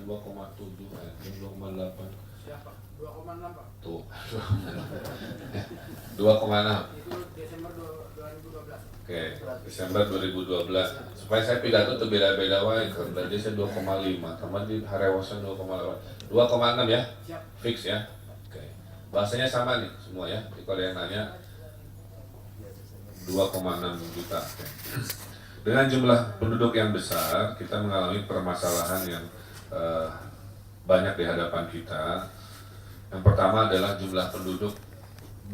kan 2,7, 2,8. Siapa? 2,6 Pak. Tuh. 2,6. Itu Desember 2012. Oke, Desember 2012. Supaya saya pidato tuh beda-beda wae, karena dia saya 2,5, teman di Harewasan 2,8. 2,6 ya? Siap. Fix ya? Oke. Bahasanya sama nih semua ya. Jadi kalau yang nanya 2,6 juta. Oke. Dengan jumlah penduduk yang besar, kita mengalami permasalahan yang banyak di hadapan kita. Yang pertama adalah jumlah penduduk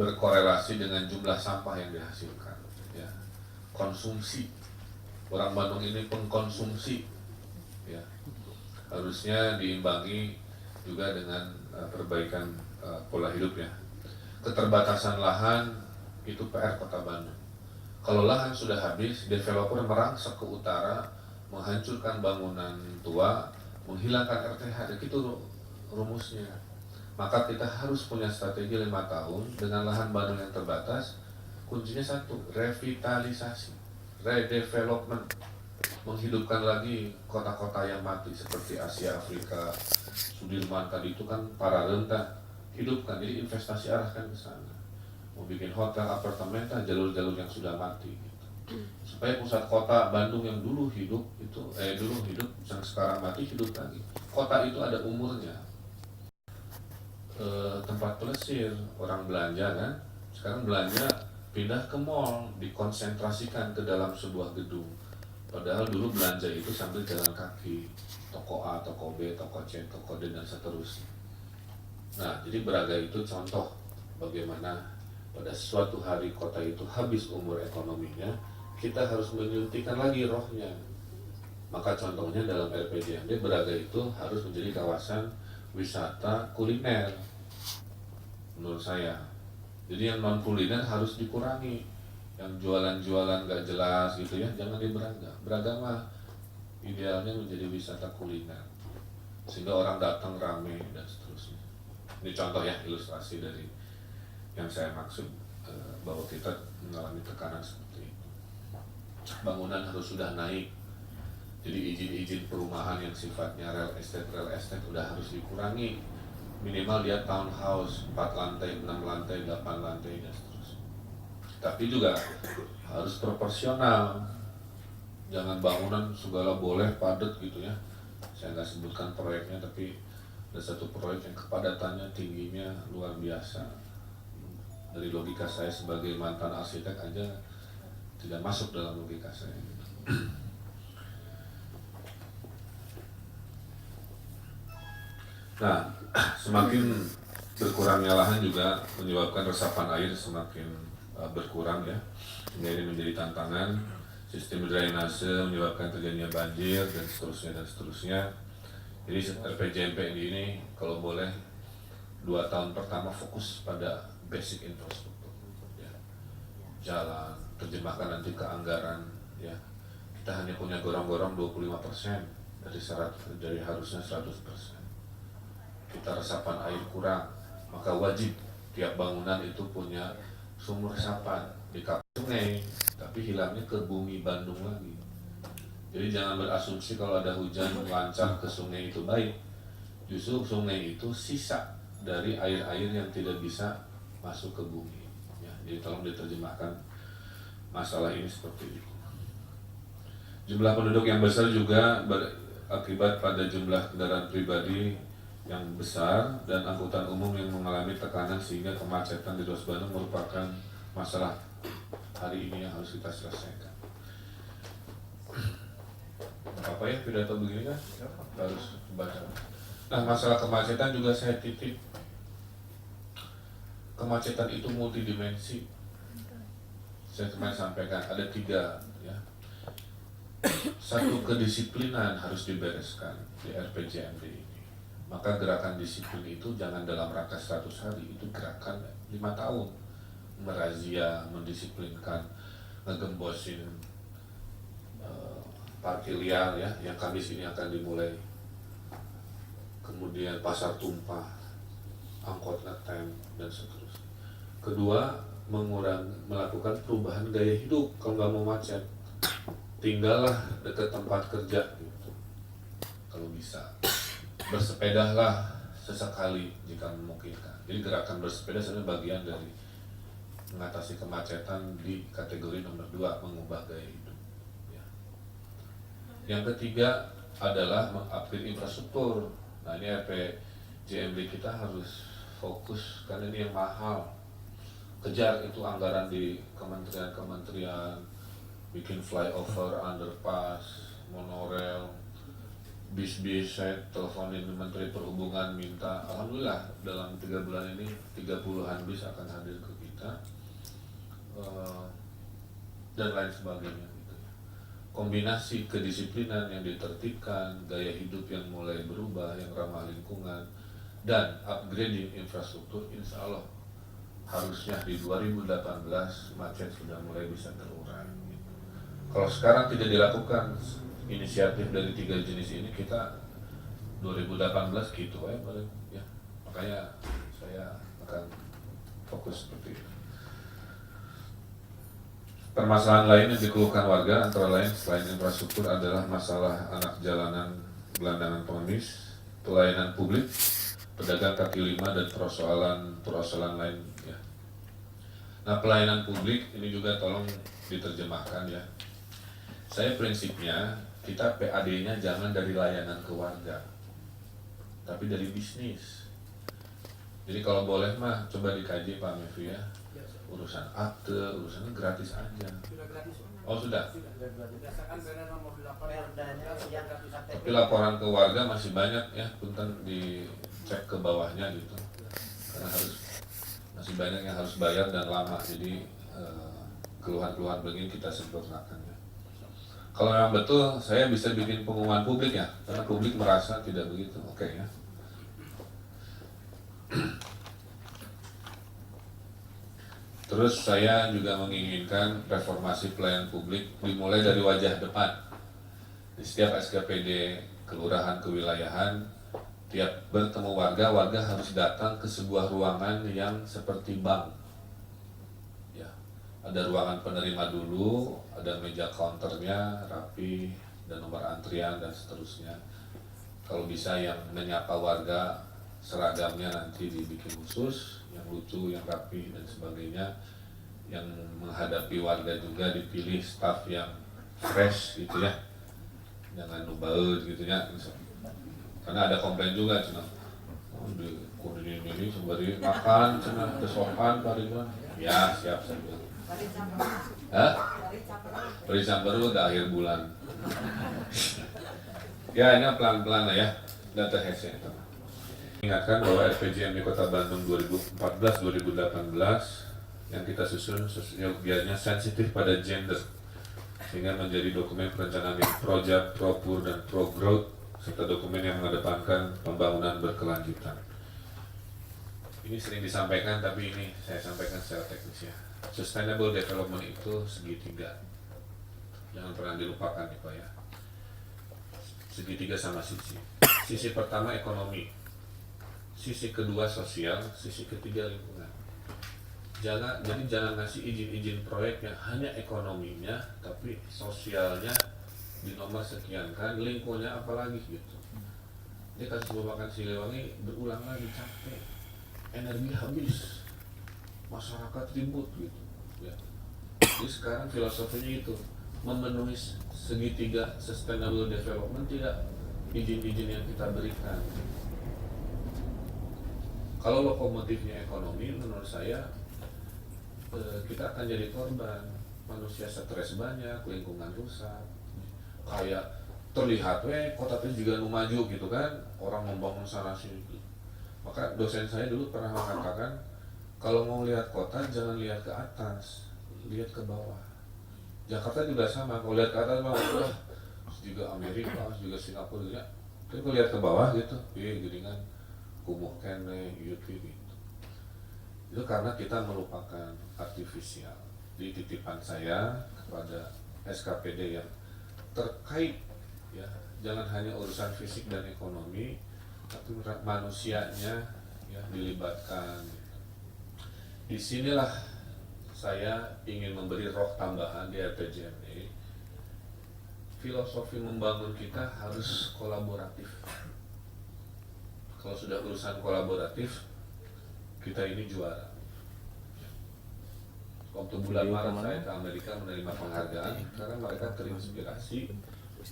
berkorelasi dengan jumlah sampah yang dihasilkan. Ya. Konsumsi. Orang Bandung ini pengkonsumsi. Ya. Harusnya diimbangi juga dengan perbaikan pola hidup ya. Keterbatasan lahan itu PR Kota Bandung. Kalau lahan sudah habis, developer merangsek ke utara, menghancurkan bangunan tua, menghilangkan RTH, itu rumusnya. Maka kita harus punya strategi 5 tahun dengan lahan Bandung yang terbatas. Kuncinya satu, revitalisasi, redevelopment, menghidupkan lagi kota-kota yang mati seperti Asia, Afrika, Sudirman tadi itu kan para renta, hidupkan, jadi investasi arahkan ke sana. Mau bikin hotel, apartemen, jalur-jalur yang sudah mati gitu. Supaya pusat kota Bandung yang dulu hidup itu yang sekarang mati hidup lagi. Kota itu ada umurnya. Tempat pelesir, orang belanja kan, sekarang belanja pindah ke mall, dikonsentrasikan ke dalam sebuah gedung. Padahal dulu belanja itu sambil jalan kaki, toko A, toko B, toko C, toko D dan seterusnya. Nah, jadi Braga itu contoh bagaimana pada suatu hari kota itu habis umur ekonominya, kita harus menyuntikkan lagi rohnya. Maka contohnya dalam RPJMD, Braga itu harus menjadi kawasan wisata kuliner menurut saya. Jadi yang non kuliner harus dikurangi, yang jualan-jualan gak jelas gitu ya, jangan di Braga. Braga mah idealnya menjadi wisata kuliner sehingga orang datang rame dan seterusnya. Ini contoh ya, ilustrasi dari yang saya maksud, bahwa kita mengalami tekanan seperti itu. Bangunan harus sudah naik, jadi izin-izin perumahan yang sifatnya real estate udah harus dikurangi. Minimal dia townhouse 4 lantai, 6 lantai, 8 lantai dan seterusnya. Tapi juga harus proporsional, jangan bangunan segala boleh padat gitu ya. Saya nggak sebutkan proyeknya, tapi ada satu proyek yang kepadatannya tingginya luar biasa. Dari logika saya sebagai mantan arsitek aja tidak masuk dalam logika saya. Nah, semakin berkurangnya lahan juga menyebabkan resapan air semakin berkurang ya. Ini menjadi tantangan. Sistem drainase menyebabkan terjadinya banjir dan seterusnya. Jadi RPJMP ini kalau boleh 2 tahun pertama fokus pada basic infrastruktur ya. Jalan, terjemahkan nanti ke anggaran ya. Kita hanya punya gorong-gorong 25% dari harusnya 100%. Kita resapan air kurang, maka wajib tiap bangunan itu punya sumur resapan di sungai, tapi hilangnya ke bumi Bandung lagi. Jadi jangan berasumsi kalau ada hujan lancar ke sungai itu baik. Justru sungai itu sisa dari air-air yang tidak bisa masuk ke bumi ya. Jadi tolong diterjemahkan masalah ini seperti itu. Jumlah penduduk yang besar juga berakibat pada jumlah kendaraan pribadi yang besar dan angkutan umum yang mengalami tekanan, sehingga kemacetan di ruas Bandung merupakan masalah hari ini yang harus kita selesaikan. Apa ya pidato begini kan harus baca. Nah, masalah kemacetan juga saya titip. Kemacetan itu multidimensi. Saya kemarin sampaikan ada 3 ya. Satu, kedisiplinan harus dibereskan di RPJMD ini. Maka gerakan disiplin itu jangan dalam rangka 100 hari, itu gerakan 5 tahun. Merazia, mendisiplinkan, ngegembosin parkir liar ya, yang Kamis ini akan dimulai. Kemudian pasar tumpah, angkot ngetem dan seterusnya. Kedua, melakukan perubahan gaya hidup. Kalau nggak mau macet, tinggallah dekat tempat kerja gitu, kalau bisa. bersepedalah sesekali jika memungkinkan. Jadi gerakan bersepeda sebenarnya bagian dari mengatasi kemacetan di kategori nomor 2, mengubah gaya hidup. Ya. Yang ketiga adalah mengupgrade infrastruktur. Nah ini RPJMD kita harus fokus karena ini yang mahal. Kejar itu anggaran di kementerian-kementerian, bikin flyover, underpass, monorail, bis-bis. Saya teleponin Menteri Perhubungan minta, alhamdulillah dalam 3 bulan ini 30-an bis akan hadir ke kita, dan lain sebagainya gitu. Kombinasi kedisiplinan yang ditertibkan, gaya hidup yang mulai berubah, yang ramah lingkungan, dan upgrading infrastruktur, insya Allah harusnya di 2018 macet sudah mulai bisa terurai gitu. Kalau sekarang tidak dilakukan inisiatif dari 3 jenis ini, kita 2018 gitu ya. Makanya saya akan fokus seperti itu. Permasalahan lain yang dikeluhkan warga antara lain selain infrastruktur adalah masalah anak jalanan gelandangan pengemis, pelayanan publik, pedagang kaki lima, dan persoalan lain ya. Nah, pelayanan publik ini juga tolong diterjemahkan ya. Saya prinsipnya kita PAD-nya jangan dari layanan ke warga, tapi dari bisnis. Jadi kalau boleh mah coba dikaji Pak Mevri ya. Urusan akte, urusannya gratis aja. Sudah gratis. Oh sudah. Berdasarkan Perda nomor 8 yang gratis. Tapi laporan ke warga masih banyak ya, punten dicek ke bawahnya gitu. Karena masih banyak yang harus bayar dan lama. Jadi keluhan-keluhan begini kita sempurnakan ya. Kalau memang betul, saya bisa bikin pengumuman publik ya, karena publik merasa tidak begitu. Oke ya. Terus saya juga menginginkan reformasi pelayanan publik dimulai dari wajah depan. Di setiap SKPD kelurahan kewilayahan, tiap bertemu warga harus datang ke sebuah ruangan yang seperti bank. Ya, ada ruangan penerima dulu, ada meja counternya rapi dan nomor antrian dan seterusnya. Kalau bisa yang menyapa warga seragamnya nanti dibikin khusus, yang lucu, yang rapi dan sebagainya. Yang menghadapi warga juga dipilih staf yang fresh gitu ya, jangan nubaut gitu ya. Karena ada komplain juga cina, di kudu ini sembari makan cina kesopan pariwan. Ya siap saya bilang. Beri samperu udah akhir bulan. Ya ini pelan-pelan lah ya, data hese. Ingatkan bahwa RPJMD Kota Bandung 2014-2018 yang kita susun seyogianya sensitif pada gender, sehingga menjadi dokumen perencanaan yang pro-job, pro-pur, dan pro-growth, serta dokumen yang mengedepankan pembangunan berkelanjutan. Ini sering disampaikan, tapi ini saya sampaikan secara teknis ya. Sustainable development itu segitiga, jangan pernah dilupakan nih Pak ya. Segitiga sama sisi. Sisi pertama ekonomi, sisi kedua sosial, sisi ketiga lingkungan. Jadi jangan ngasih izin-izin proyek yang hanya ekonominya, tapi sosialnya di nomor sekian kan, lingkungannya apalagi gitu. Dia kasih makan Siliwangi berulang lagi, capek, energi habis, masyarakat ribut gitu. Ya. Jadi sekarang filosofinya itu memenuhi segitiga sustainable development, tidak izin-izin yang kita berikan. Kalau lokomotifnya ekonomi, menurut saya kita akan jadi korban. Manusia stres banyak, lingkungan rusak, kayak terlihat kota itu juga maju gitu kan, orang membangun sana sini. Maka dosen saya dulu pernah mengatakan, kalau mau lihat kota jangan lihat ke atas, lihat ke bawah. Jakarta juga sama, kalau lihat ke atas mah juga Amerika, juga Singapura juga. Tapi kalau lihat ke bawah gitu, geringan kumuh kene gitu. Itu karena kita melupakan artifisial. Di titipan saya kepada SKPD yang terkait ya, jangan hanya urusan fisik dan ekonomi, tapi manusianya ya dilibatkan. Disinilah saya ingin memberi roh tambahan di RPJMD. Filosofi membangun kita harus kolaboratif. Kalau sudah urusan kolaboratif, kita ini juara. Waktu bulan Maret saya ke Amerika menerima penghargaan karena mereka terinspirasi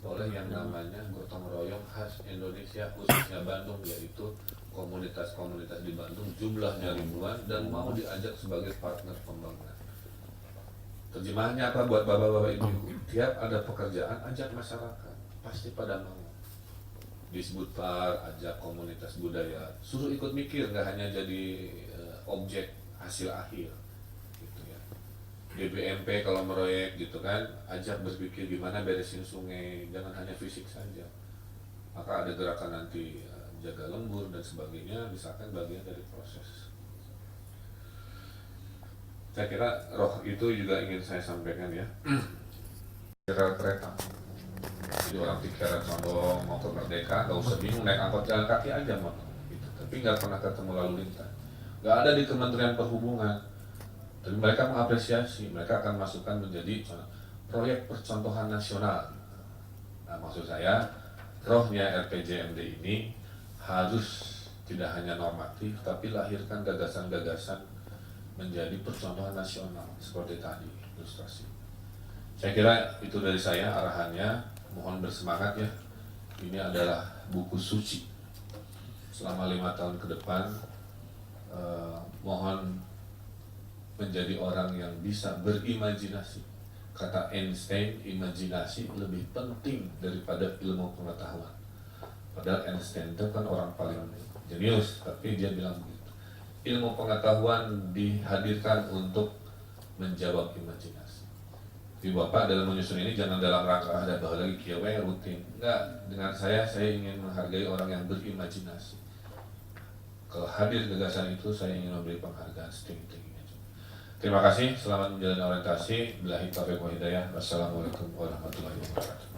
oleh yang namanya gotong royong khas Indonesia, khususnya Bandung, yaitu komunitas-komunitas di Bandung jumlahnya ribuan dan mau diajak sebagai partner pembangunan. Terjemahannya apa buat bapak-bapak ibu? Tiap ada pekerjaan, ajak masyarakat, pasti pada mau. Disebut par, ajak komunitas budaya, suruh ikut mikir, nggak hanya jadi objek hasil akhir. Gitu ya. DBMP kalau meroyek gitu kan, ajak berpikir gimana beresin sungai, jangan hanya fisik saja. Maka ada gerakan nanti jaga lembur dan sebagainya, misalkan bagian dari proses. Saya kira roh itu juga ingin saya sampaikan ya. Kereta. Jadi orang pikiran condong mau ke Merdeka, nggak usah bingung naik angkot jalan kaki aja mau. Gitu. Tapi nggak pernah ketemu lalu lintas. Nggak ada di Kementerian Perhubungan. Tapi mereka mengapresiasi, mereka akan masukkan menjadi proyek percontohan nasional. Nah, maksud saya, rohnya RPJMD ini harus tidak hanya normatif, tapi lahirkan gagasan-gagasan menjadi percontohan nasional seperti tadi ilustrasi. Saya kira itu dari saya arahannya. Mohon bersemangat ya. Ini adalah buku suci. Selama 5 tahun ke depan, mohon menjadi orang yang bisa berimajinasi. Kata Einstein, imajinasi lebih penting daripada ilmu pengetahuan. Padahal Einstein itu kan orang paling jenius, tapi dia bilang begitu. Ilmu pengetahuan dihadirkan untuk menjawab imajinasi. Jadi Bapak dalam menyusun ini jangan dalam rangka ada bahwa lagi kiawai rutin. Enggak, dengan saya ingin menghargai orang yang berimajinasi. Kalau hadir gagasan itu, saya ingin memberi penghargaan setinggi-tingginya. Terima kasih, selamat menjalani orientasi. Billahi taufiq wal hidayah. Wassalamualaikum warahmatullahi wabarakatuh.